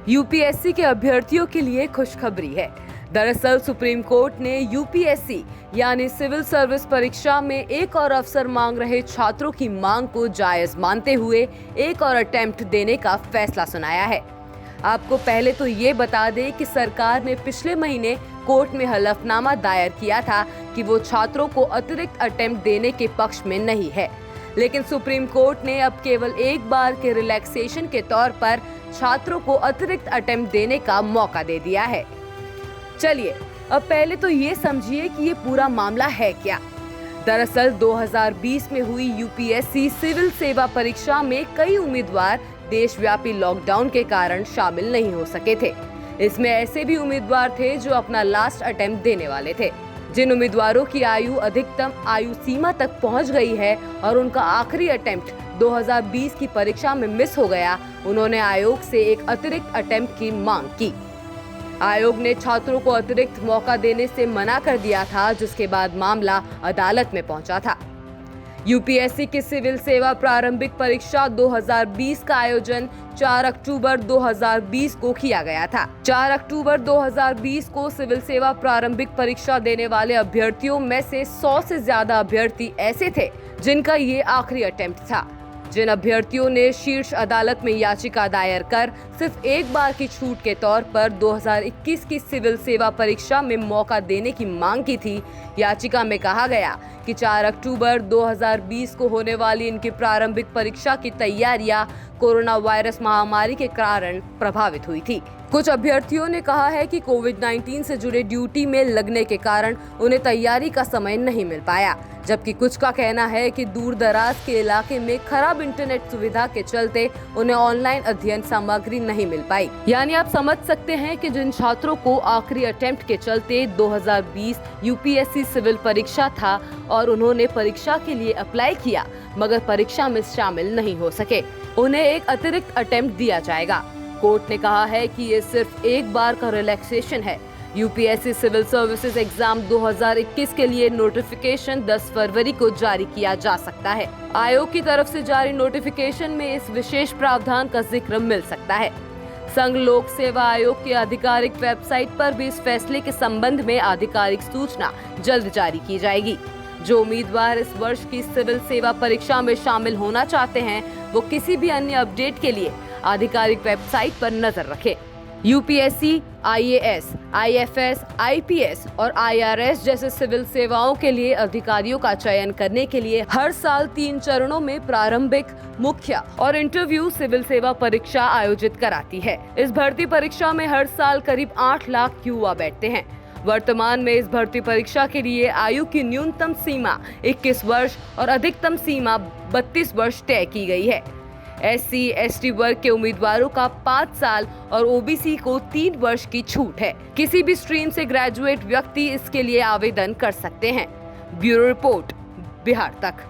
UPSC के अभ्यर्थियों के लिए खुशखबरी है। दरअसल सुप्रीम कोर्ट ने यूपीएससी यानी सिविल सर्विस परीक्षा में एक और अवसर मांग रहे छात्रों की मांग को जायज मानते हुए एक और अटेम्प्ट देने का फैसला सुनाया है। आपको पहले तो ये बता दें कि सरकार ने पिछले महीने कोर्ट में हलफनामा दायर किया था कि वो छात्रों को अतिरिक्त अटेम्प्ट देने के पक्ष में नहीं है, लेकिन सुप्रीम कोर्ट ने अब केवल एक बार के रिलैक्सेशन के तौर पर छात्रों को अतिरिक्त अटेम्प्ट देने का मौका दे दिया है। चलिए अब पहले तो ये समझिए कि ये पूरा मामला है क्या। दरअसल 2020 में हुई यूपीएससी सिविल सेवा परीक्षा में कई उम्मीदवार देशव्यापी लॉकडाउन के कारण शामिल नहीं हो सके थे। इसमें ऐसे भी उम्मीदवार थे जो अपना लास्ट अटेम्प्ट देने वाले थे। जिन उम्मीदवारों की आयु अधिकतम आयु सीमा तक पहुंच गई है और उनका आखिरी अटेम्प्ट 2020 की परीक्षा में मिस हो गया, उन्होंने आयोग से एक अतिरिक्त अटेम्प्ट की मांग की। आयोग ने छात्रों को अतिरिक्त मौका देने से मना कर दिया था, जिसके बाद मामला अदालत में पहुंचा था। यूपीएससी की सिविल सेवा प्रारंभिक परीक्षा 2020 का आयोजन 4 अक्टूबर 2020 को किया गया था। 4 अक्टूबर 2020 को सिविल सेवा प्रारंभिक परीक्षा देने वाले अभ्यर्थियों में से 100 से ज्यादा अभ्यर्थी ऐसे थे जिनका ये आखिरी अटेम्प्ट था। जिन अभ्यर्थियों ने शीर्ष अदालत में याचिका दायर कर सिर्फ एक बार की छूट के तौर पर 2021 की सिविल सेवा परीक्षा में मौका देने की मांग की थी, याचिका में कहा गया कि 4 अक्टूबर 2020 को होने वाली इनकी प्रारंभिक परीक्षा की तैयारियां कोरोना वायरस महामारी के कारण प्रभावित हुई थी। कुछ अभ्यर्थियों ने कहा है कि कोविड-19 से जुड़े ड्यूटी में लगने के कारण उन्हें तैयारी का समय नहीं मिल पाया, जबकि कुछ का कहना है कि दूर दराज के इलाके में खराब इंटरनेट सुविधा के चलते उन्हें ऑनलाइन अध्ययन सामग्री नहीं मिल पाई। यानी आप समझ सकते हैं कि जिन छात्रों को आखिरी अटेम्प्ट के चलते 2020 यूपीएससी सिविल परीक्षा था और उन्होंने परीक्षा के लिए अप्लाई किया मगर परीक्षा में शामिल नहीं हो सके, उन्हें एक अतिरिक्त अटेम्प्ट दिया जाएगा। कोर्ट ने कहा है कि ये सिर्फ एक बार का रिलैक्सेशन है। यूपीएससी सिविल सर्विसेज एग्जाम 2021 के लिए नोटिफिकेशन 10 फरवरी को जारी किया जा सकता है। आयोग की तरफ से जारी नोटिफिकेशन में इस विशेष प्रावधान का जिक्र मिल सकता है। संघ लोक सेवा आयोग की आधिकारिक वेबसाइट पर भी इस फैसले के संबंध में आधिकारिक सूचना जल्द जारी की जाएगी। जो उम्मीदवार इस वर्ष की सिविल सेवा परीक्षा में शामिल होना चाहते हैं, वो किसी भी अन्य अपडेट के लिए आधिकारिक वेबसाइट पर नजर रखें। यूपीएससी, आईएएस, आईएफएस, आईपीएस और आईआरएस जैसे सिविल सेवाओं के लिए अधिकारियों का चयन करने के लिए हर साल 3 चरणों में प्रारंभिक, मुख्य और इंटरव्यू सिविल सेवा परीक्षा आयोजित कराती है। इस भर्ती परीक्षा में हर साल करीब 8 लाख युवा बैठते हैं। वर्तमान में इस भर्ती परीक्षा के लिए आयु की न्यूनतम सीमा 21 वर्ष और अधिकतम सीमा 32 वर्ष तय की गई है। एससी, एसटी वर्ग के उम्मीदवारों का 5 साल और ओबीसी को 3 वर्ष की छूट है। किसी भी स्ट्रीम से ग्रेजुएट व्यक्ति इसके लिए आवेदन कर सकते हैं। ब्यूरो रिपोर्ट, बिहार तक।